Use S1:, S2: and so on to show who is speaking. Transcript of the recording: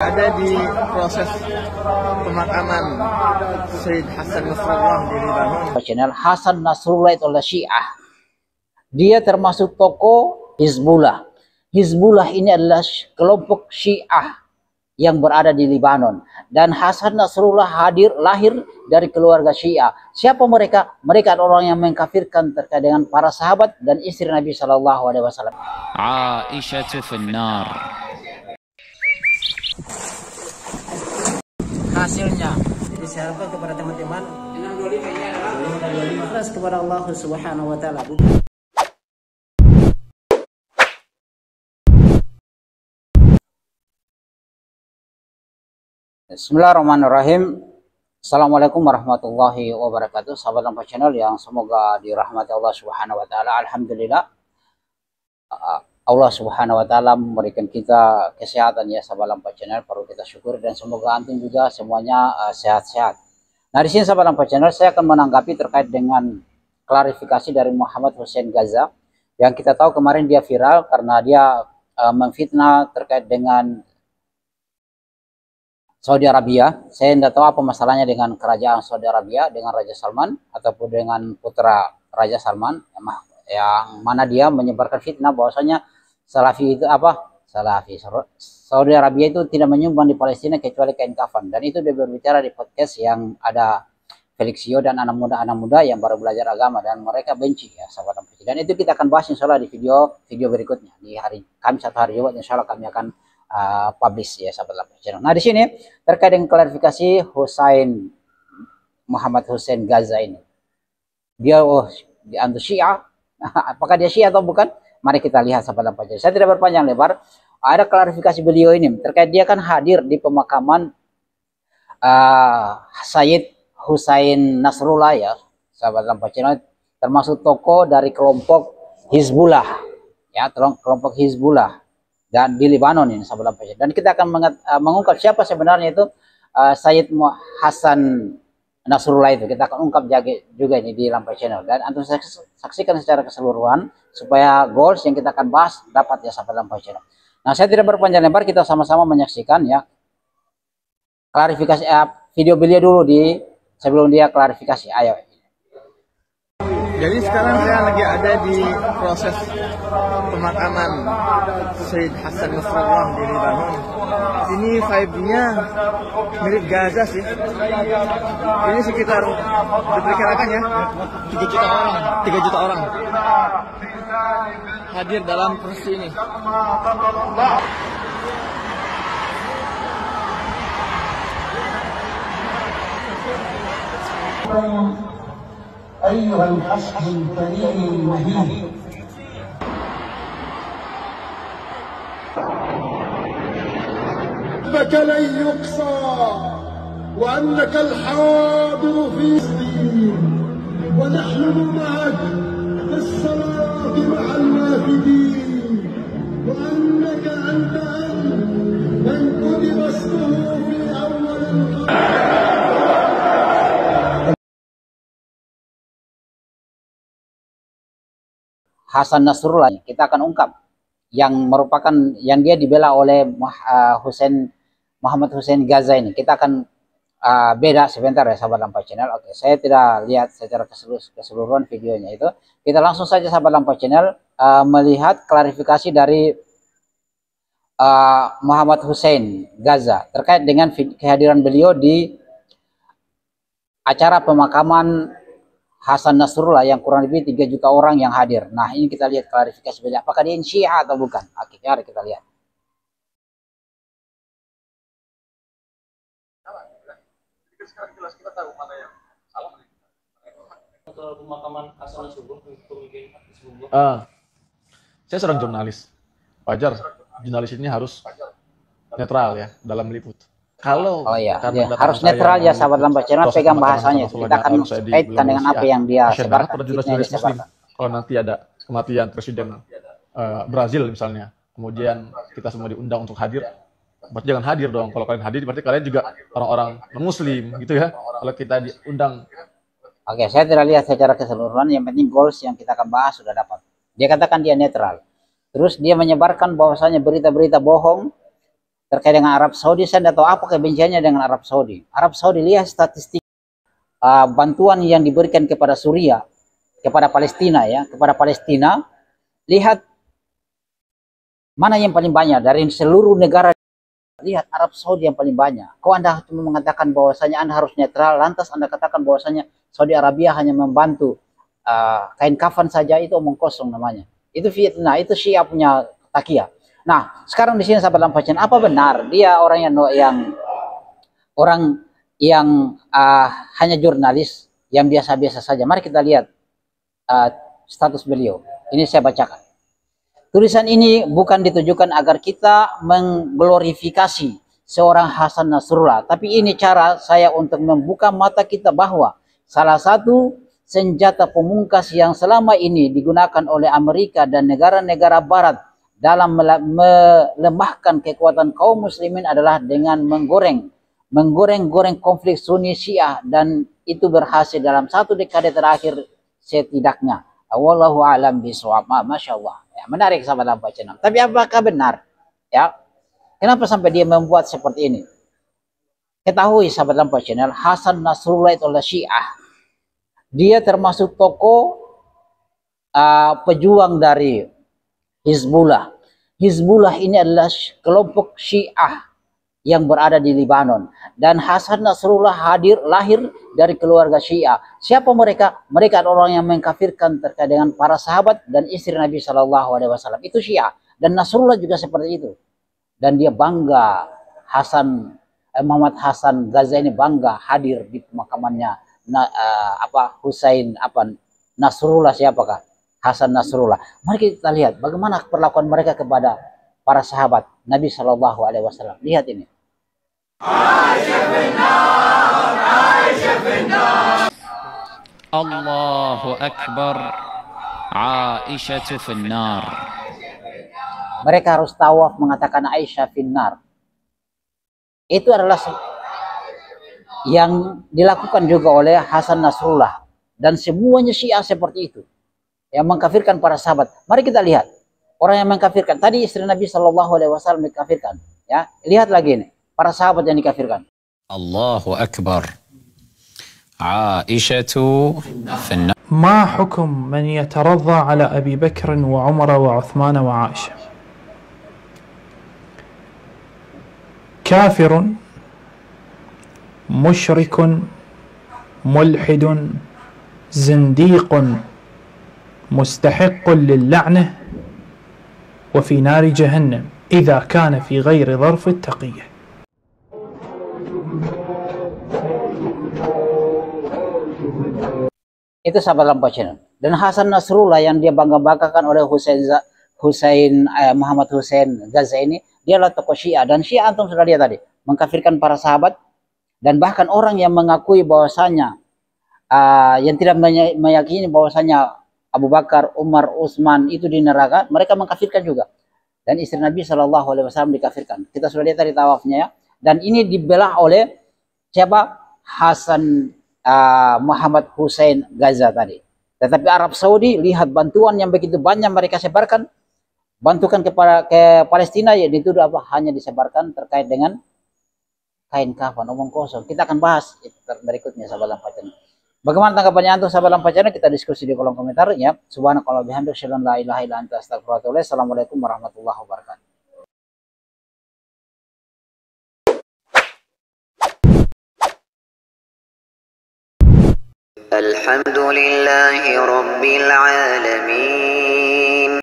S1: ada di proses pemakaman Syed Hasan Nasrullah di Libanon.
S2: Channel Hasan Nasrullah itu adalah Syiah. Dia termasuk tokoh Hizbullah. Hizbullah ini adalah kelompok Syiah yang berada di Libanon. Dan Hasan Nasrullah lahir dari keluarga Syiah. Siapa mereka? Mereka adalah orang yang mengkafirkan terkait dengan para sahabat dan istri Nabi Shallallahu Alaihi Wasallam.
S3: Aisyah fil nar.
S2: Hasilnya, jadi saya harapkan kepada teman-teman dengan 25 ini adalah 25 kepada Allah Subhanahu Wa Taala. Bismillahirrahmanirrahim. Assalamualaikum warahmatullahi wabarakatuh. Sahabat Lampa Channel yang semoga dirahmati Allah Subhanahu Wa Taala. Alhamdulillah, Allah Subhanahu Wa Taala memberikan kita kesehatan ya sahabat Lampa Channel, perlu kita syukur dan semoga antum juga semuanya sehat-sehat. Nah di sini sahabat Lampa Channel saya akan menanggapi terkait dengan klarifikasi dari Muhammad Hussein Gaza yang kita tahu kemarin dia viral karena dia memfitnah terkait dengan Saudi Arabia. Saya tidak tahu apa masalahnya dengan kerajaan Saudi Arabia, dengan Raja Salman ataupun dengan putra Raja Salman yang mana dia menyebarkan fitnah bahwasanya Salafi itu apa? Salafi. Saudi Arabia itu tidak menyumbang di Palestina kecuali kain kafan. Dan itu dia berbicara di podcast yang ada Felixio dan anak muda yang baru belajar agama dan mereka benci ya sahabat Lampa. Dan itu kita akan bahas insya Allah di video berikutnya di hari Kamis atau hari Jumat insya Allah kami akan publish ya sahabat Lampa. Nah di sini terkait dengan klarifikasi Muhammad Hussein Gaza ini, dia diantu Syiah. Apakah dia Syiah atau bukan? Mari kita lihat sahabat Lampa. Saya tidak berpanjang lebar. Ada klarifikasi beliau ini terkait dia kan hadir di pemakaman Syed Hussein Nasrullah ya sahabat Lampa Channel, termasuk tokoh dari kelompok Hizbullah ya, kelompok Hizbullah dan di Libanon ini sahabat Lampa Channel. Dan kita akan mengungkap siapa sebenarnya itu Syed Hasan Nasrullah itu. Kita akan ungkap juga ini di Lampa Channel dan antum saksikan secara keseluruhan supaya goals yang kita akan bahas dapat ya sahabat Lampa Channel. Nah saya tidak berpanjang lebar, kita sama-sama menyaksikan ya klarifikasi video beliau dulu sebelum dia klarifikasi. Ayo.
S1: Jadi sekarang saya lagi ada di proses pemakaman Syed Hasan Nasrullah di Libanon. Ini vibe-nya mirip Gaza sih. Ini sekitar diperkirakan ya 3 juta orang, 3 juta orang hadir dalam prosesi ini.
S4: أيها الحشد الكريم المهين أنك لن يقصى وأنك الحاضر في الدين ونحن معك في الصلاة مع الوافدين وأنك أنت من كتب اسمه في أول القرآن.
S2: Hasan Nasrullah kita akan ungkap yang merupakan yang dia dibela oleh Muhammad Hussein Gaza ini. Kita akan beda sebentar ya sahabat Lampa Channel. Oke, saya tidak lihat secara keseluruhan videonya itu. Kita langsung saja sahabat Lampa Channel melihat klarifikasi dari Muhammad Hussein Gaza terkait dengan kehadiran beliau di acara pemakaman Hasan Nasrullah yang kurang lebih 3 juta orang yang hadir. Nah ini kita lihat klarifikasi beliau. Apakah dia Syiah atau bukan? Oke, mari kita lihat.
S5: Pemakaman Hasan Nasrullah. Saya seorang jurnalis. Wajar jurnalis ini harus netral ya dalam meliput. Kalau
S2: harus netral ya sahabat Lampa Channel, pegang bahasanya. Kita akan kaitkan dengan apa yang dia sebarkan.
S5: Kalau nanti ada kematian presiden Brazil misalnya, kemudian kita semua diundang untuk hadir, berarti jangan hadir dong. Kalau kalian hadir berarti kalian juga orang-orang non-muslim gitu ya. Kalau kita diundang.
S2: Oke, saya tidak lihat secara keseluruhan, yang penting goals yang kita akan bahas sudah dapat. Dia katakan dia netral. Terus dia menyebarkan bahwasanya berita-berita bohong terkait dengan Arab Saudi. Saya tidak tahu apa kebenciannya dengan Arab Saudi. Arab Saudi, lihat statistik bantuan yang diberikan kepada Suriah, kepada Palestina ya, kepada Palestina. Lihat mana yang paling banyak dari seluruh negara. Lihat Arab Saudi yang paling banyak. Kok Anda cuma mengatakan bahwasanya Anda harus netral, lantas Anda katakan bahwasanya Saudi Arabia hanya membantu kain kafan saja, itu omong kosong namanya. Itu fitnah, itu Syiah punya takiyah. Nah, sekarang di sini sahabat dalam bacaan, apa benar dia orang yang hanya jurnalis yang biasa-biasa saja? Mari kita lihat status beliau. Ini saya bacakan. Tulisan ini bukan ditujukan agar kita mengglorifikasi seorang Hasan Nasrullah, tapi ini cara saya untuk membuka mata kita bahwa salah satu senjata pemungkas yang selama ini digunakan oleh Amerika dan negara-negara Barat dalam melemahkan kekuatan kaum muslimin adalah dengan menggoreng konflik Sunni Syiah, dan itu berhasil dalam 1 dekade terakhir setidaknya. Wallahu a'lam bishawab. Masya Allah. Ya, menarik sahabat dalam bacaan. Tapi apakah benar? Ya, kenapa sampai dia membuat seperti ini? Ketahui sahabat dalam bacaan, Hasan Nasrullah itu adalah Syiah. Dia termasuk tokoh pejuang dari Hizbullah. Hizbullah ini adalah kelompok Syiah yang berada di Lebanon. Dan Hasan Nasrullah lahir dari keluarga Syiah. Siapa mereka? Mereka adalah orang yang mengkafirkan terkait dengan para sahabat dan istri Nabi SAW. Itu Syiah. Dan Nasrullah juga seperti itu. Dan dia bangga, Muhammad Hasan Gaza ini bangga hadir di pemakamannya Nasrullah. Siapakah? Hasan Nasrullah. Mari kita lihat bagaimana perlakuan mereka kepada para sahabat Nabi SAW. Lihat ini.
S3: Allahu Akbar. Aisyah finnar.
S2: Mereka harus tawaf mengatakan Aisyah finnar. Itu adalah yang dilakukan juga oleh Hasan Nasrullah. Dan semuanya Syiah seperti itu, yang mengkafirkan para sahabat. Mari kita lihat orang yang mengkafirkan. Tadi istri Nabi SAW dikafirkan. Ya, lihat lagi ini para sahabat yang dikafirkan.
S3: Allahu Akbar. Aisyah finnar.
S6: ما حكم من يترضى على أبي بكر وعمر وعثمان وعائشة؟ كافر مشرك ملحد زنديق مستحق للعنة وفي نار جهنم إذا كان في غير ظرف التقية.
S2: Itu sahabat dalam bacaan. Dan Hasan Nasrullah yang dia bangga-banggakan oleh Muhammad Hussein Gaza ini, dia adalah tokoh Syiah. Dan Syiah antum sudah lihat tadi, mengkafirkan para sahabat, dan bahkan orang yang mengakui bahwasanya yang tidak meyakini bahwasanya Abu Bakar, Umar, Utsman itu di neraka, mereka mengkafirkan juga. Dan istri Nabi SAW dikafirkan. Kita sudah lihat tadi tawafnya ya. Dan ini dibelah oleh siapa? Hasan Muhammad Hussein Gaza tadi. Tetapi Arab Saudi, lihat bantuan yang begitu banyak mereka sebarkan, bantukan ke Palestina, ya dituduh apa? Hanya disebarkan terkait dengan kain kafan, omong kosong. Kita akan bahas berikutnya sahabat dalam bacaan. Bagaimana tanggapannya antum sahabat dalam bacaan? Kita diskusi di kolom komentar ya. Subhanakallah bihamdika asyhadu an la ilaha illa anta astaghfiruka wa atubu ilaik. Assalamualaikum warahmatullahi wabarakatuh.
S7: الحمد لله رب العالمين